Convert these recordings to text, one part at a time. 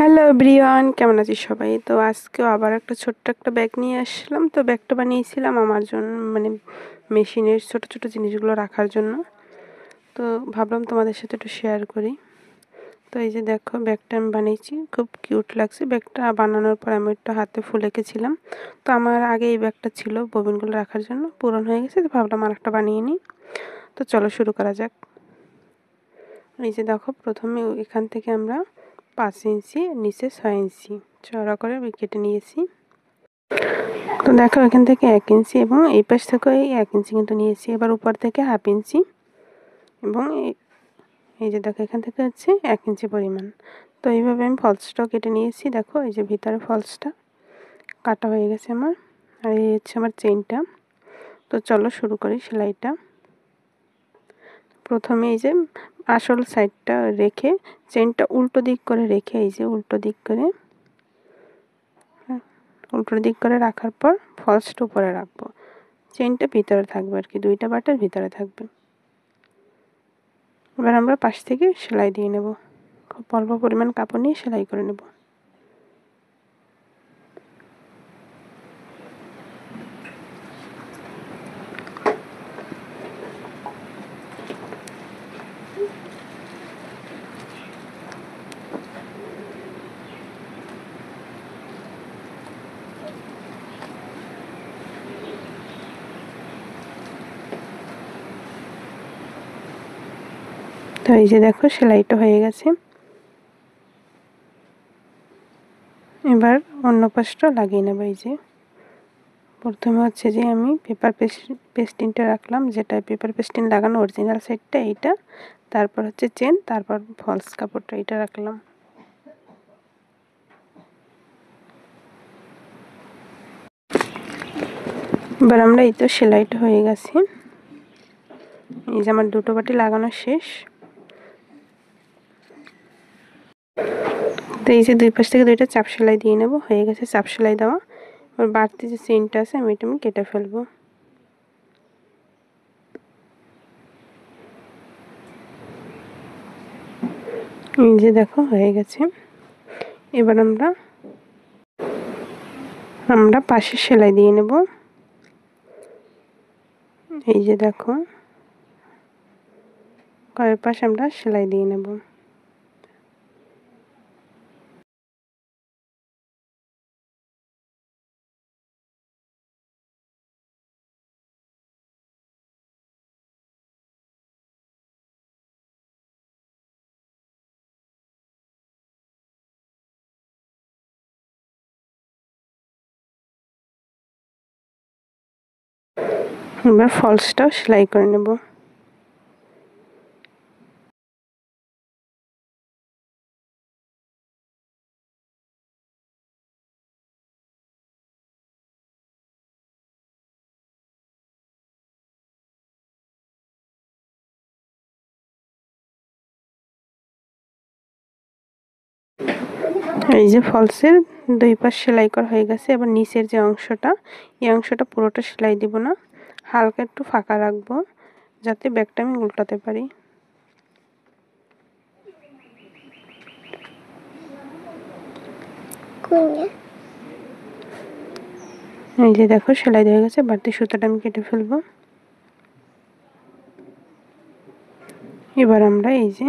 Hello everyone, কেমন আছিস সবাই? তো আজকেও আবার একটা ছোট্ট একটা ব্যাগ নিয়ে আসলাম। তো ব্যাগটা বানিয়েছিলাম আমার জন্য, মানে মেশিনের ছোট ছোট জিনিসগুলো রাখার জন্য। তো ভাবলাম তোমাদের সাথে একটু শেয়ার করি। তো এই যে দেখো, ব্যাগটা আমি বানিয়েছি, খুব কিউট লাগছে। ব্যাগটা বানানোর পর আমি একটু হাতে ফুল এঁকেছিলাম। তো আমার আগে এই ব্যাগটা ছিল ববিনগুলো রাখার জন্য, পুরনো হয়ে গেছে, তো ভাবলাম আর একটা বানিয়ে নিই। তো চলো শুরু করা যাক। এই যে দেখো, প্রথমে এখান থেকে আমরা 5 ইঞ্চি, নিচে 6 ইঞ্চি চওড়া করে কেটে নিয়েছি। তো দেখো, এখান থেকে 1 ইঞ্চি এবং এই পাশ থেকেও এই 1 ইঞ্চি কিন্তু নিয়েছি। এবার উপর থেকে 1/2 ইঞ্চি এবং এই যে দেখো, এখান থেকে হচ্ছে 1 ইঞ্চি পরিমাণ। তো এইভাবে আমি ফলসটাও কেটে নিয়েছি। দেখো, এই যে ভিতরে ফলসটা কাটা হয়ে গেছে আমার। আর এই হচ্ছে আমার চেইনটা। তো চলো শুরু করি সেলাইটা। প্রথমে এই যে আসল সাইডটা রেখে, চেইনটা উল্টো দিক করে রেখে, এই যে উল্টো দিক করে রাখার পর ফলসটা উপরে রাখবো। চেইনটা ভিতরে থাকবে আর কি, দুইটা বাটার ভিতরে থাকবে। এবার আমরা পাশ থেকে সেলাই দিয়ে নেব। খুব অল্প পরিমাণ কাপড় নিয়ে সেলাই করে নেব। তো এই যে দেখো, সেলাইটা হয়ে গেছে। এবার অন্য পাশটা লাগিয়ে নেব। এই যে প্রথমে হচ্ছে যে আমি পেপার পেস্টিনটা রাখলাম, যেটা পেপার পেস্টিন লাগানো অরিজিনাল সাইডটা এইটা, তারপর হচ্ছে চেন, তারপর ফলস কাপড়টা এটা রাখলাম। এবার আমরা, এই তো সেলাইটা হয়ে গেছে। এই যে আমার দুটো বাটি লাগানো শেষ। তো এই যে দুই পাশ থেকে দুইটা চাপ সেলাই দিয়ে নেব। হয়ে গেছে চাপ সেলাই দেওয়া। এবার বাড়তি যে চেনটা আছে আমি এটা কেটে ফেলবো। এই যে দেখো, হয়ে গেছে। এবার আমরা পাশে সেলাই দিয়ে নেব। এই যে দেখো, কয়েক পাশ আমরা সেলাই দিয়ে নেব। এবার ফলসটাও সেলাই করে নেব। এই যে ফলসের দুই পাশ সেলাই করা হয়ে গেছে। এবার নিচের যে অংশটা, এই অংশটা পুরোটা সেলাই দিব না, হালকা একটু ফাঁকা রাখবো, যাতে ব্যাগটা আমি উল্টাতে পারি। এই যে দেখো, সেলাই হয়ে গেছে। বাড়তি সুতাটা আমি কেটে ফেলবো। এবার আমরা এই যে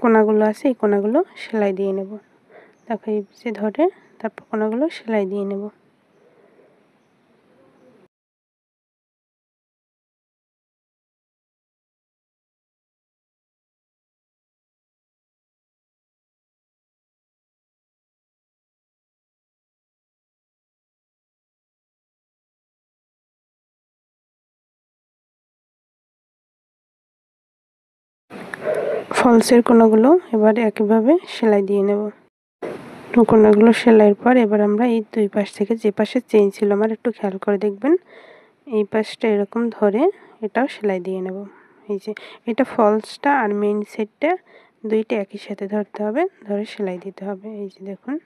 কোনাগুলো আছে, এই কোনাগুলো সেলাই দিয়ে নেব। দেখো, এই যে ধরে তারপর কোনাগুলো সেলাই দিয়ে নেব। ফলসের কোনাগুলো এবার একইভাবে সেলাই দিয়ে নেব। কোনাগুলো সেলাইয়ের পর এবার আমরা এই দুই পাশ থেকে, যে পাশে চেইন ছিল আমার, একটু খেয়াল করে দেখবেন, এই পাশটা এরকম ধরে এটাও সেলাই দিয়ে নেব। এই যে এটা ফলসটা আর মেইন সেটটা দুইটা একই সাথে ধরতে হবে, ধরে সেলাই দিতে হবে। এই যে দেখুন,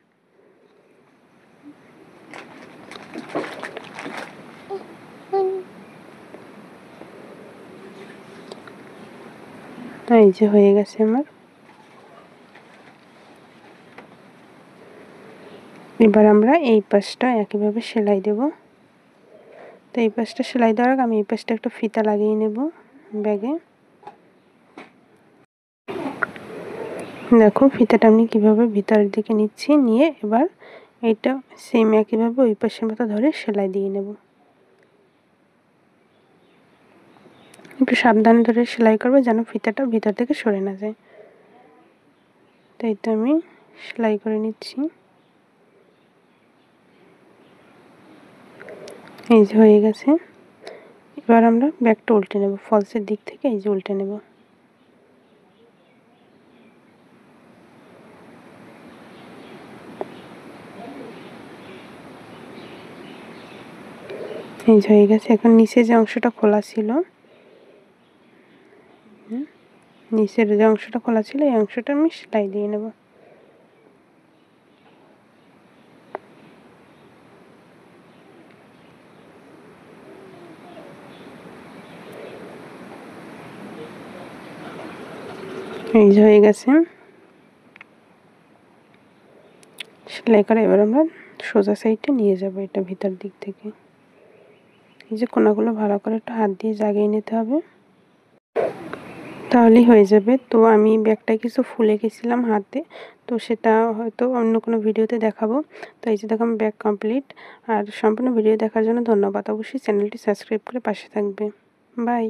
এই যে হয়ে গেছে আমার। এবার আমরা এই পাশটা একইভাবে সেলাই দেব। তো এই পাশটা সেলাই দেওয়ার আগে আমি এই পাশটা একটা ফিতা লাগিয়ে নেব ব্যাগে। দেখো ফিতাটা আমি কীভাবে ভিতরের দিকে নিচ্ছি, নিয়ে এবার এইটা সেম একইভাবে ওই পাশের মতো ধরে সেলাই দিয়ে নেব। একটু সাবধানে ধরে সেলাই করবে যেন ফিতাটা ভিতর থেকে সরে না যায়। তো এটা আমি সেলাই করে নিচ্ছি। এই যে হয়ে গেছে। এবার আমরা ব্যাগটা উল্টে নেব, ফলসের দিক থেকে এই যে উল্টে নেব। এই যে হয়ে গেছে। এখন নিচে যে অংশটা খোলা ছিল, নিচের যে অংশটা খোলা ছিল এই অংশটা আমি সেলাই দিয়ে নেব। এই যে হয়ে গেছে সেলাই করা। এবার আমরা সোজা সাইডে নিয়ে যাব এটা ভিতর দিক থেকে। এই যে কোনাগুলো ভালো করে একটু হাত দিয়ে জাগিয়ে নিতে হবে, তাহলেই হয়ে যাবে। তো আমি ব্যাগটা কিছু ফুলে গেছিলাম হাতে, তো সেটা হয়তো অন্য কোনো ভিডিওতে দেখাবো। তো এই যে দেখো আমার ব্যাগ কমপ্লিট। আর সম্পূর্ণ ভিডিও দেখার জন্য ধন্যবাদ। অবশ্যই চ্যানেলটি সাবস্ক্রাইব করে পাশে থাকবে। বাই।